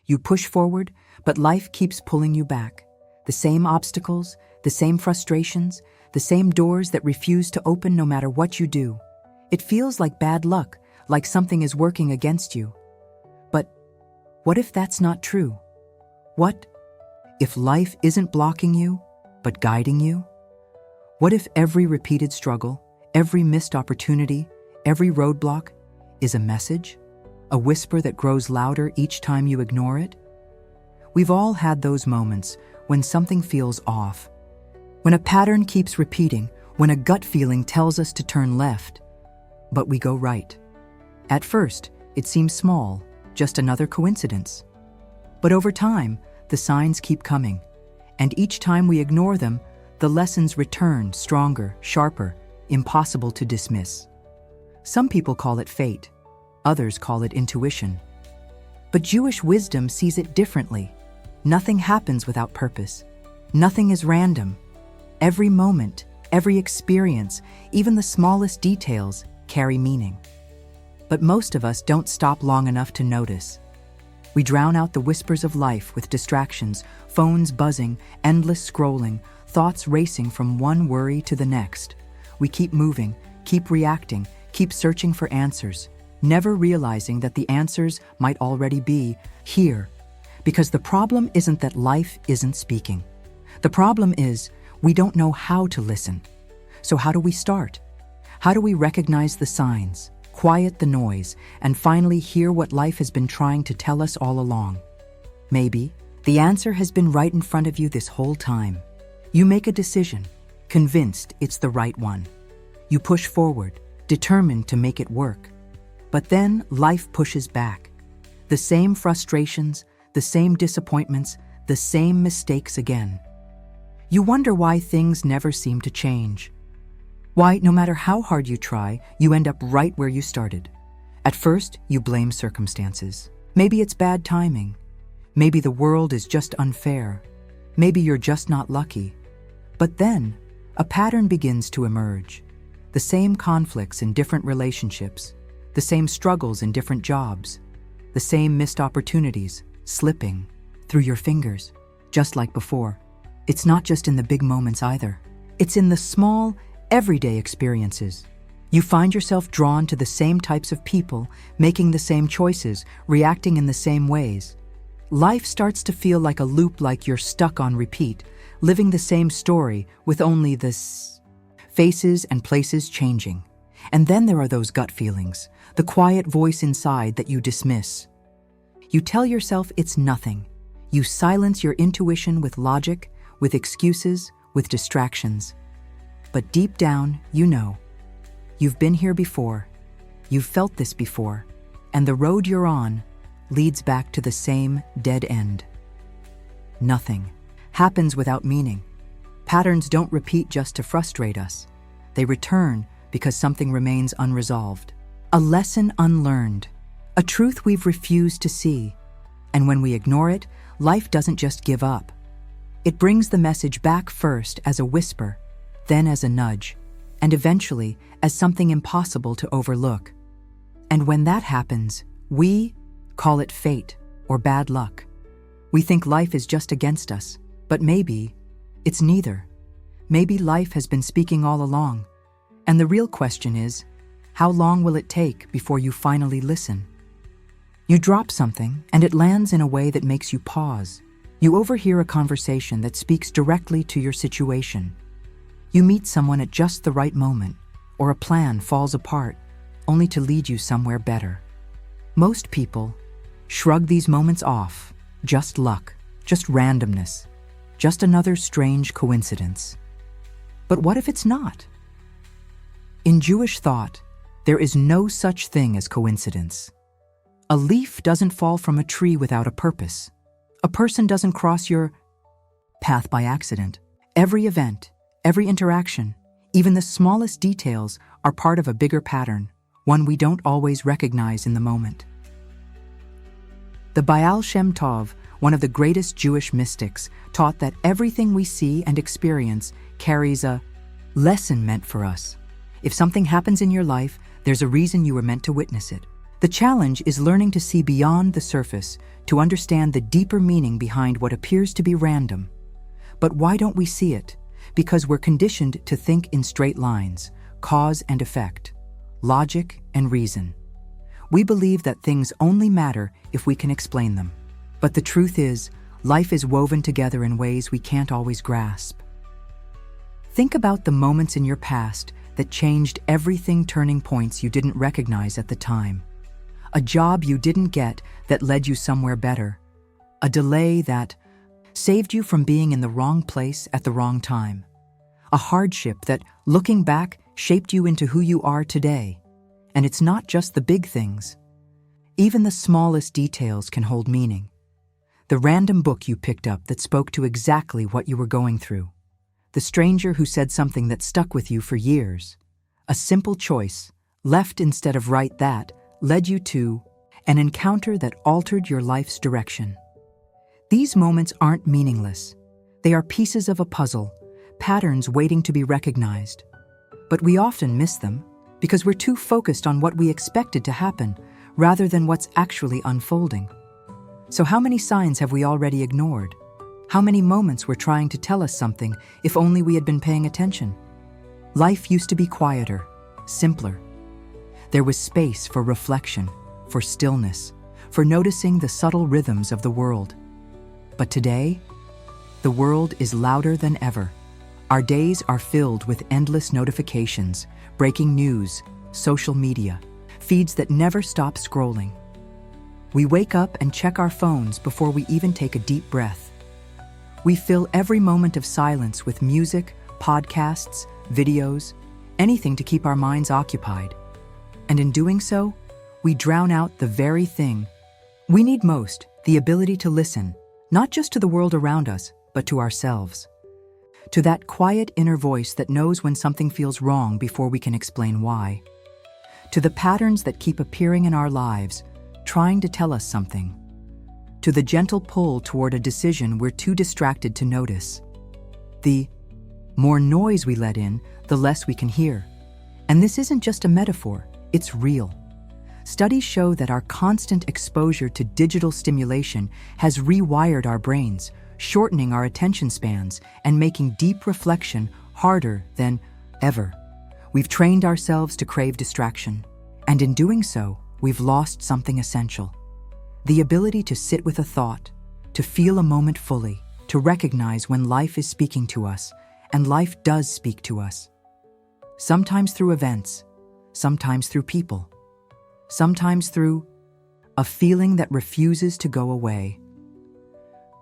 You push forward, but life keeps pulling you back. The same obstacles, the same frustrations, the same doors that refuse to open no matter what you do. It feels like bad luck, like something is working against you. But what if that's not true? What if life isn't blocking you, but guiding you? What if every repeated struggle, every missed opportunity, every roadblock is a message? A whisper that grows louder each time you ignore it? We've all had those moments when something feels off, when a pattern keeps repeating, when a gut feeling tells us to turn left, but we go right. At first, it seems small, just another coincidence. But over time, the signs keep coming, and each time we ignore them, the lessons return stronger, sharper, impossible to dismiss. Some people call it fate, others call it intuition. But Jewish wisdom sees it differently. Nothing happens without purpose. Nothing is random. Every moment, every experience, even the smallest details, carry meaning. But most of us don't stop long enough to notice. We drown out the whispers of life with distractions, phones buzzing, endless scrolling, thoughts racing from one worry to the next. We keep moving, keep reacting, keep searching for answers, never realizing that the answers might already be here. Because the problem isn't that life isn't speaking. The problem is we don't know how to listen. So how do we start? How do we recognize the signs, quiet the noise, and finally hear what life has been trying to tell us all along? Maybe the answer has been right in front of you this whole time. You make a decision, convinced it's the right one. You push forward, determined to make it work. But then life pushes back. The same frustrations, the same disappointments, the same mistakes again. You wonder why things never seem to change. Why, no matter how hard you try, you end up right where you started. At first, you blame circumstances. Maybe it's bad timing. Maybe the world is just unfair. Maybe you're just not lucky. But then, a pattern begins to emerge. The same conflicts in different relationships, the same struggles in different jobs, the same missed opportunities slipping through your fingers, just like before. It's not just in the big moments either. It's in the small, everyday experiences. You find yourself drawn to the same types of people, making the same choices, reacting in the same ways. Life starts to feel like a loop, like you're stuck on repeat, living the same story with only the faces and places changing. And then there are those gut feelings, the quiet voice inside that you dismiss. You tell yourself it's nothing. You silence your intuition with logic, with excuses, with distractions. But deep down, you know. You've been here before. You've felt this before. And the road you're on leads back to the same dead end. Nothing happens without meaning. Patterns don't repeat just to frustrate us. They return because something remains unresolved. A lesson unlearned. A truth we've refused to see. And when we ignore it, life doesn't just give up. It brings the message back first as a whisper, then as a nudge, and eventually as something impossible to overlook. And when that happens, we call it fate or bad luck. We think life is just against us, but maybe it's neither. Maybe life has been speaking all along. And the real question is, how long will it take before you finally listen? You drop something, and it lands in a way that makes you pause. You overhear a conversation that speaks directly to your situation. You meet someone at just the right moment, or a plan falls apart, only to lead you somewhere better. Most people shrug these moments off. Just luck, just randomness, just another strange coincidence. But what if it's not? In Jewish thought, there is no such thing as coincidence. A leaf doesn't fall from a tree without a purpose. A person doesn't cross your path by accident. Every event, every interaction, even the smallest details are part of a bigger pattern, one we don't always recognize in the moment. The Baal Shem Tov, one of the greatest Jewish mystics, taught that everything we see and experience carries a lesson meant for us. If something happens in your life, there's a reason you were meant to witness it. The challenge is learning to see beyond the surface, to understand the deeper meaning behind what appears to be random. But why don't we see it? Because we're conditioned to think in straight lines, cause and effect, logic and reason. We believe that things only matter if we can explain them. But the truth is, life is woven together in ways we can't always grasp. Think about the moments in your past that changed everything, turning points you didn't recognize at the time. A job you didn't get that led you somewhere better. A delay that saved you from being in the wrong place at the wrong time. A hardship that, looking back, shaped you into who you are today. And it's not just the big things. Even the smallest details can hold meaning. The random book you picked up that spoke to exactly what you were going through. The stranger who said something that stuck with you for years. A simple choice, left instead of right, that led you to an encounter that altered your life's direction. These moments aren't meaningless. They are pieces of a puzzle, patterns waiting to be recognized. But we often miss them because we're too focused on what we expected to happen rather than what's actually unfolding. So how many signs have we already ignored? How many moments were trying to tell us something if only we had been paying attention? Life used to be quieter, simpler. There was space for reflection, for stillness, for noticing the subtle rhythms of the world. But today, the world is louder than ever. Our days are filled with endless notifications, breaking news, social media, feeds that never stop scrolling. We wake up and check our phones before we even take a deep breath. We fill every moment of silence with music, podcasts, videos, anything to keep our minds occupied. And in doing so, we drown out the very thing we need most, the ability to listen, not just to the world around us, but to ourselves. To that quiet inner voice that knows when something feels wrong before we can explain why. To the patterns that keep appearing in our lives, trying to tell us something. To the gentle pull toward a decision we're too distracted to notice. The more noise we let in, the less we can hear. And this isn't just a metaphor, it's real. Studies show that our constant exposure to digital stimulation has rewired our brains, shortening our attention spans and making deep reflection harder than ever. We've trained ourselves to crave distraction, and in doing so, we've lost something essential. The ability to sit with a thought, to feel a moment fully, to recognize when life is speaking to us, and life does speak to us. Sometimes through events, sometimes through people, sometimes through a feeling that refuses to go away.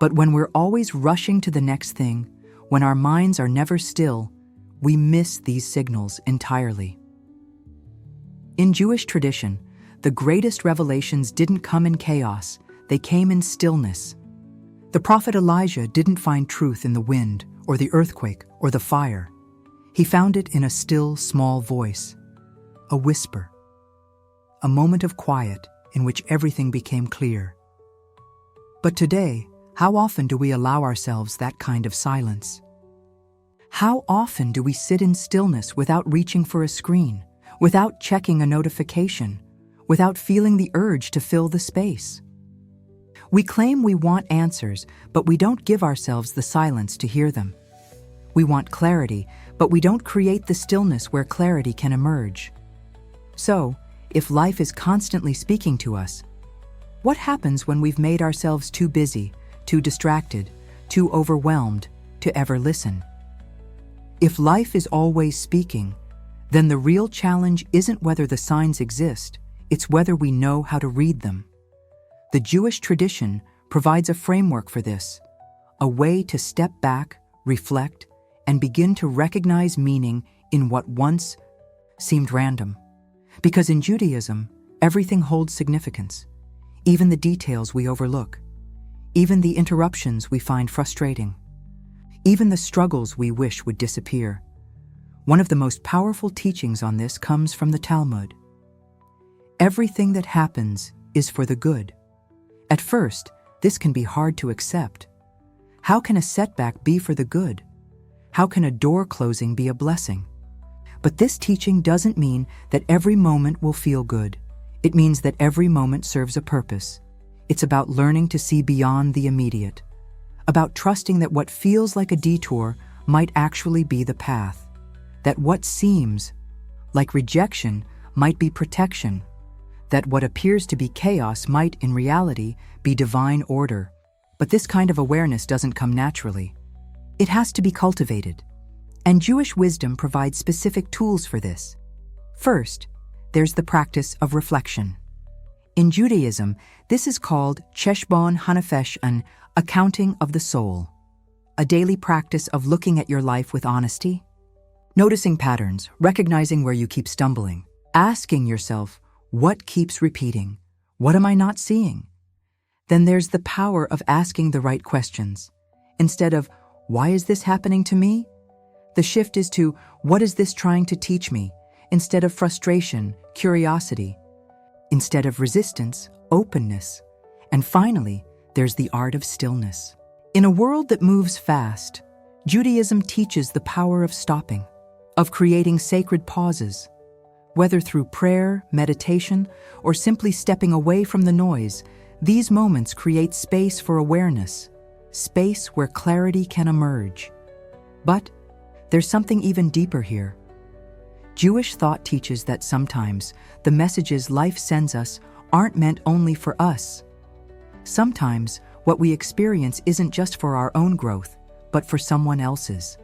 But when we're always rushing to the next thing, when our minds are never still, we miss these signals entirely. In Jewish tradition, the greatest revelations didn't come in chaos, they came in stillness. The prophet Elijah didn't find truth in the wind, or the earthquake, or the fire. He found it in a still, small voice, a whisper, a moment of quiet in which everything became clear. But today, how often do we allow ourselves that kind of silence? How often do we sit in stillness without reaching for a screen, without checking a notification, without feeling the urge to fill the space? We claim we want answers, but we don't give ourselves the silence to hear them. We want clarity, but we don't create the stillness where clarity can emerge. So, if life is constantly speaking to us, what happens when we've made ourselves too busy, too distracted, too overwhelmed to ever listen? If life is always speaking, then the real challenge isn't whether the signs exist, it's whether we know how to read them. The Jewish tradition provides a framework for this, a way to step back, reflect, and begin to recognize meaning in what once seemed random. Because in Judaism, everything holds significance, even the details we overlook, even the interruptions we find frustrating, even the struggles we wish would disappear. One of the most powerful teachings on this comes from the Talmud. Everything that happens is for the good. At first, this can be hard to accept. How can a setback be for the good? How can a door closing be a blessing? But this teaching doesn't mean that every moment will feel good. It means that every moment serves a purpose. It's about learning to see beyond the immediate, about trusting that what feels like a detour might actually be the path, that what seems like rejection might be protection, that what appears to be chaos might, in reality, be divine order. But this kind of awareness doesn't come naturally. It has to be cultivated, and Jewish wisdom provides specific tools for this. First, there's the practice of reflection. In Judaism, this is called Cheshbon Hanefesh, an accounting of the soul, a daily practice of looking at your life with honesty, noticing patterns, recognizing where you keep stumbling, asking yourself, what keeps repeating? What am I not seeing? Then there's the power of asking the right questions. Instead of, why is this happening to me? The shift is to, what is this trying to teach me? Instead of frustration, curiosity. Instead of resistance, openness. And finally, there's the art of stillness. In a world that moves fast, Judaism teaches the power of stopping, of creating sacred pauses. Whether through prayer, meditation, or simply stepping away from the noise, these moments create space for awareness, space where clarity can emerge. But there's something even deeper here. Jewish thought teaches that sometimes the messages life sends us aren't meant only for us. Sometimes what we experience isn't just for our own growth, but for someone else's.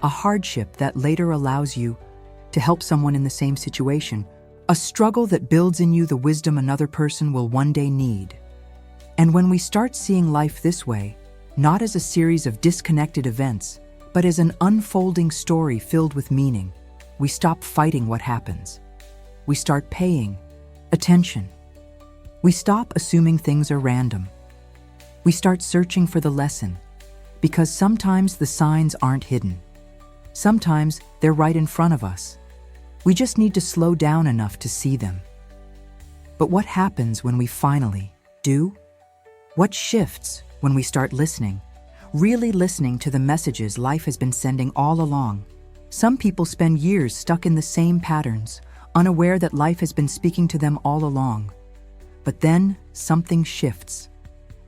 A hardship that later allows you to help someone in the same situation, a struggle that builds in you the wisdom another person will one day need. And when we start seeing life this way, not as a series of disconnected events, but as an unfolding story filled with meaning, we stop fighting what happens. We start paying attention. We stop assuming things are random. We start searching for the lesson, because sometimes the signs aren't hidden. Sometimes they're right in front of us. We just need to slow down enough to see them. But what happens when we finally do? What shifts when we start listening, really listening to the messages life has been sending all along? Some people spend years stuck in the same patterns, unaware that life has been speaking to them all along. But then something shifts.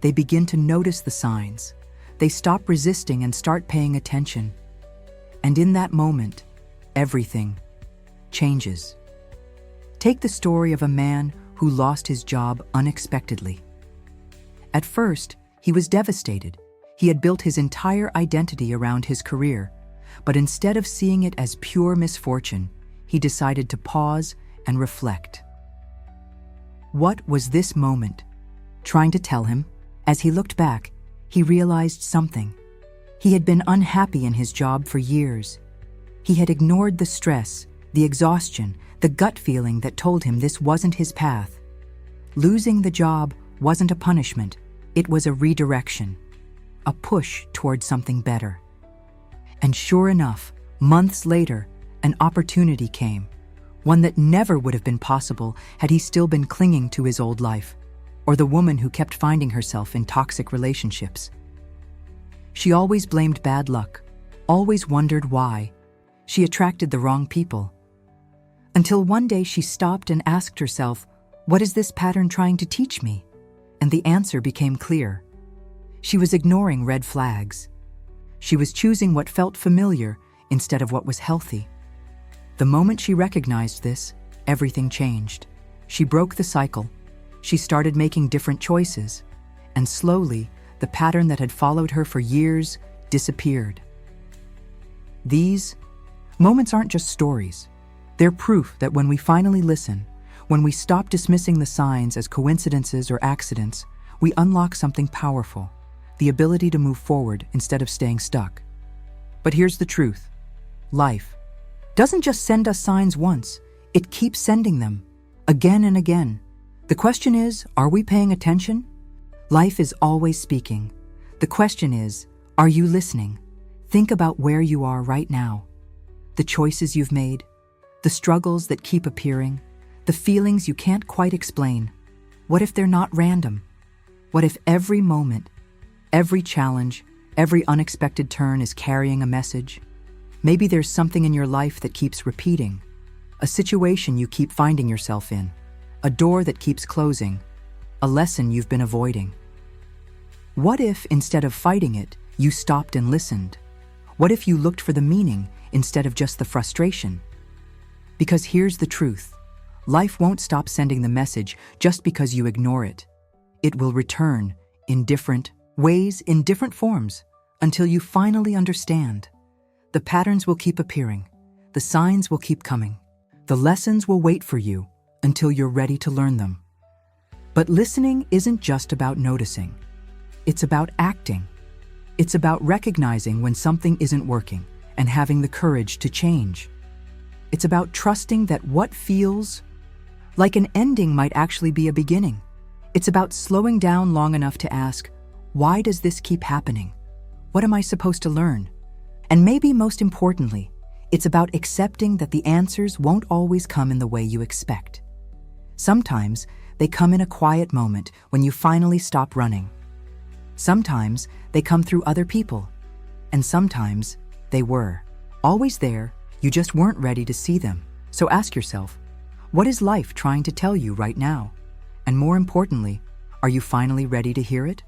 They begin to notice the signs. They stop resisting and start paying attention. And in that moment, everything changes. Take the story of a man who lost his job unexpectedly. At first, he was devastated. He had built his entire identity around his career, but instead of seeing it as pure misfortune, he decided to pause and reflect. What was this moment trying to tell him? As he looked back, he realized something. He had been unhappy in his job for years. He had ignored the stress, the exhaustion, the gut feeling that told him this wasn't his path. Losing the job wasn't a punishment, it was a redirection, a push towards something better. And sure enough, months later, an opportunity came, one that never would have been possible had he still been clinging to his old life, or the woman who kept finding herself in toxic relationships. She always blamed bad luck, always wondered why. She attracted the wrong people. Until one day she stopped and asked herself, what is this pattern trying to teach me? And the answer became clear. She was ignoring red flags. She was choosing what felt familiar instead of what was healthy. The moment she recognized this, everything changed. She broke the cycle. She started making different choices. And slowly, the pattern that had followed her for years disappeared. These moments aren't just stories. They're proof that when we finally listen, when we stop dismissing the signs as coincidences or accidents, we unlock something powerful, the ability to move forward instead of staying stuck. But here's the truth. Life doesn't just send us signs once, it keeps sending them, again and again. The question is, are we paying attention? Life is always speaking. The question is, are you listening? Think about where you are right now. The choices you've made, the struggles that keep appearing, the feelings you can't quite explain. What if they're not random? What if every moment, every challenge, every unexpected turn is carrying a message? Maybe there's something in your life that keeps repeating, a situation you keep finding yourself in, a door that keeps closing, a lesson you've been avoiding. What if, instead of fighting it, you stopped and listened? What if you looked for the meaning instead of just the frustration? Because here's the truth. Life won't stop sending the message just because you ignore it. It will return in different ways, in different forms, until you finally understand. The patterns will keep appearing. The signs will keep coming. The lessons will wait for you until you're ready to learn them. But listening isn't just about noticing. It's about acting. It's about recognizing when something isn't working and having the courage to change. It's about trusting that what feels like an ending might actually be a beginning. It's about slowing down long enough to ask, why does this keep happening? What am I supposed to learn? And maybe most importantly, it's about accepting that the answers won't always come in the way you expect. Sometimes they come in a quiet moment when you finally stop running. Sometimes they come through other people. And sometimes they were always there, you just weren't ready to see them. So ask yourself, what is life trying to tell you right now? And more importantly, are you finally ready to hear it?